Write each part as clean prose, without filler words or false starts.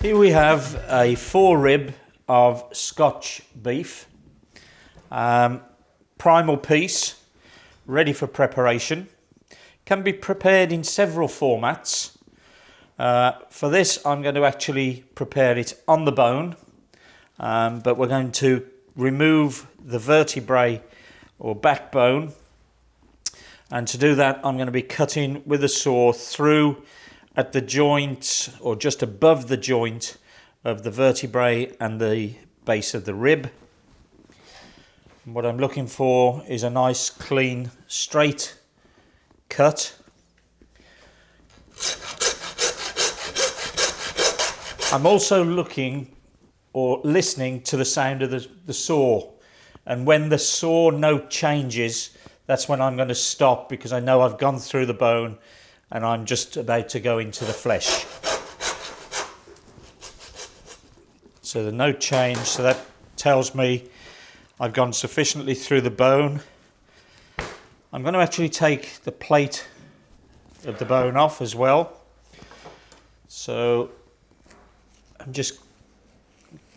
Here we have a forerib of Scotch beef, primal piece, ready for preparation. Can be prepared in several formats. For this, I'm going to actually prepare it on the bone, but we're going to remove the vertebrae or backbone, and to do that I'm going to be cutting with a saw through at the joint or just above the joint of the vertebrae and the base of the rib. And what I'm looking for is a nice clean straight cut. I'm also looking or listening to the sound of the saw, and when the saw note changes, that's when I'm going to stop, because I know I've gone through the bone and I'm just about to go into the flesh. So the note changed, so that tells me I've gone sufficiently through the bone. I'm going to actually take the plate of the bone off as well. So I'm just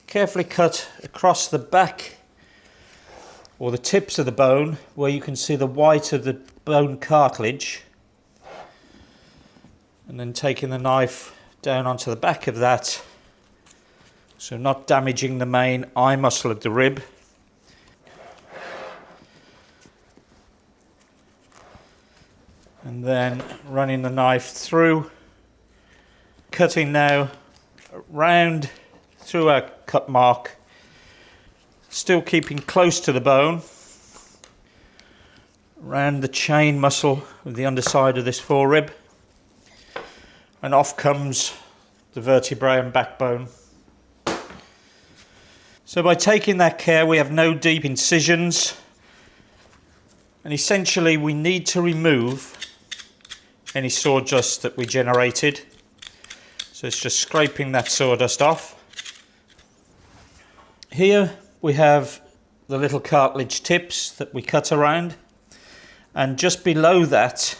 carefully cut across the back or the tips of the bone where you can see the white of the bone cartilage, and then taking the knife down onto the back of that, so not damaging the main eye muscle of the rib. And then running the knife through, cutting now round through our cut mark, still keeping close to the bone, around the chain muscle of the underside of this forerib, and off comes the vertebrae and backbone. So by taking that care, we have no deep incisions, and essentially we need to remove any sawdust that we generated. So it's just scraping that sawdust off. Here we have the little cartilage tips that we cut around, and just below that,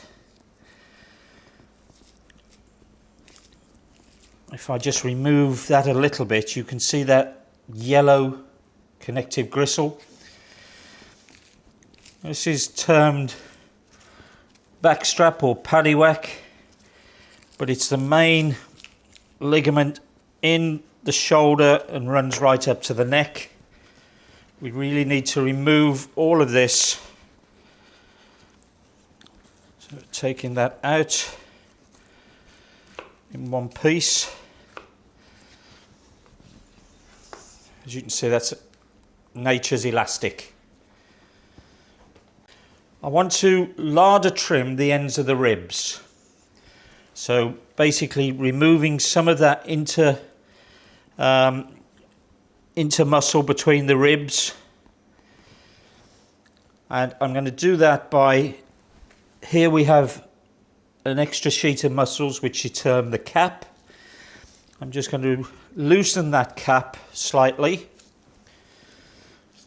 if I just remove that a little bit, you can see that yellow connective gristle. This is termed backstrap or paddywhack, but it's the main ligament in the shoulder and runs right up to the neck. We really need to remove all of this. So taking that out in one piece. As you can see, that's nature's elastic. I want to larder trim the ends of the ribs. So basically removing some of that intermuscle between the ribs, and I'm going to do that by, here we have an extra sheet of muscles which you term the cap. I'm just going to loosen that cap slightly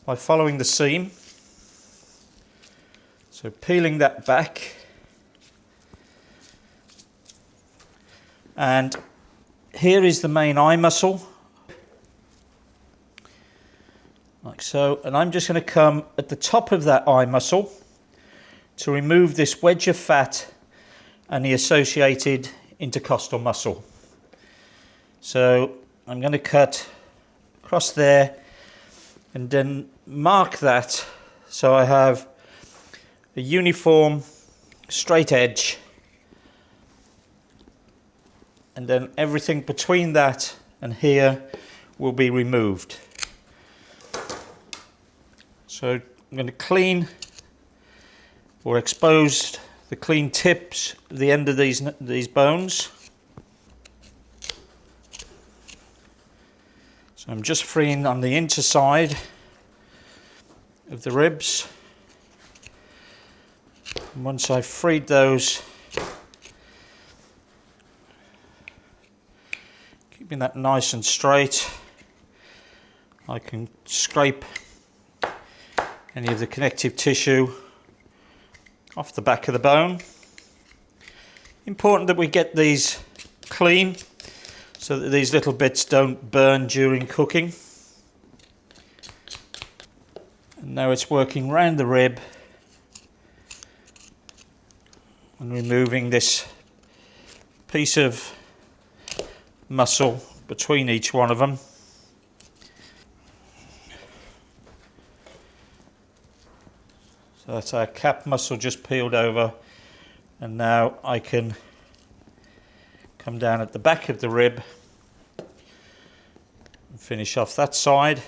by following the seam, so peeling that back, and here is the main eye muscle, like so, and I'm just going to come at the top of that eye muscle to remove this wedge of fat and the associated intercostal muscle. So I'm going to cut across there and then mark that so I have a uniform straight edge, and then everything between that and here will be removed. So I'm going to clean or expose the clean tips of the end of these bones. So I'm just freeing on the interside of the ribs. And once I've freed those, keeping that nice and straight, I can scrape any of the connective tissue off the back of the bone. Important that we get these clean so that these little bits don't burn during cooking. And now it's working round the rib and removing this piece of muscle between each one of them. So that's our cap muscle just peeled over, and now I can come down at the back of the rib and finish off that side.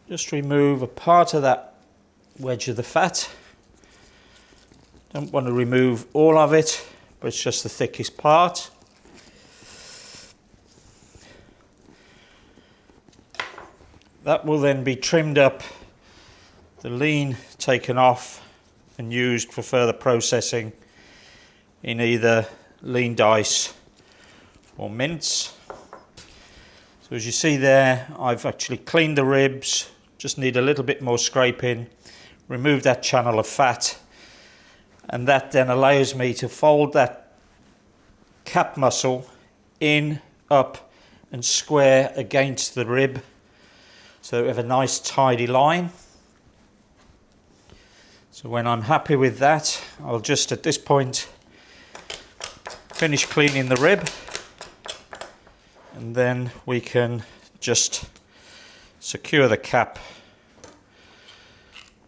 Just remove a part of that wedge of the fat. Don't want to remove all of it, but it's just the thickest part. That will then be trimmed up, the lean taken off and used for further processing in either lean dice or mince. So as you see there, I've actually cleaned the ribs, just need a little bit more scraping, remove that channel of fat, and that then allows me to fold that cap muscle in, up and square against the rib, so we have a nice tidy line. So when I'm happy with that, I'll just at this point finish cleaning the rib, and then we can just secure the cap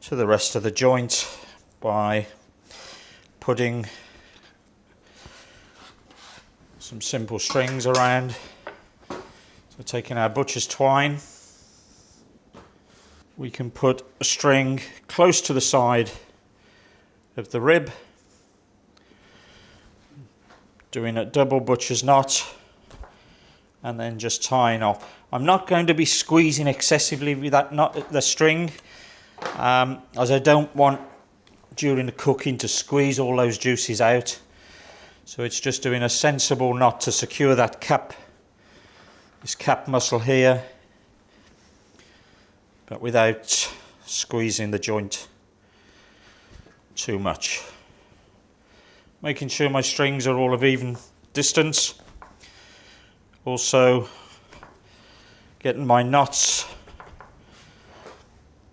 to the rest of the joint by putting some simple strings around. So taking our butcher's twine, we can put a string close to the side of the rib, doing a double butcher's knot, and then just tying off. I'm not going to be squeezing excessively with that knot, the string, as I don't want during the cooking to squeeze all those juices out. So it's just doing a sensible knot to secure that cap, this cap muscle here, but without squeezing the joint too much. Making sure my strings are all of even distance. Also getting my knots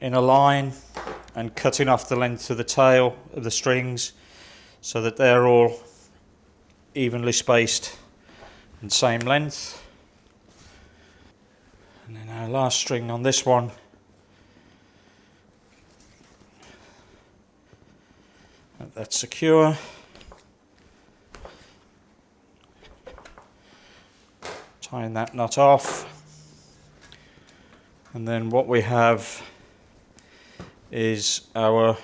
in a line and cutting off the length of the tail of the strings so that they're all evenly spaced and same length. And then our last string on this one, that's secure. Tying that knot off, and then what we have is our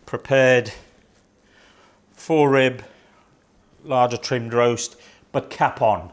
prepared fore rib larder trimmed roast, but cap on.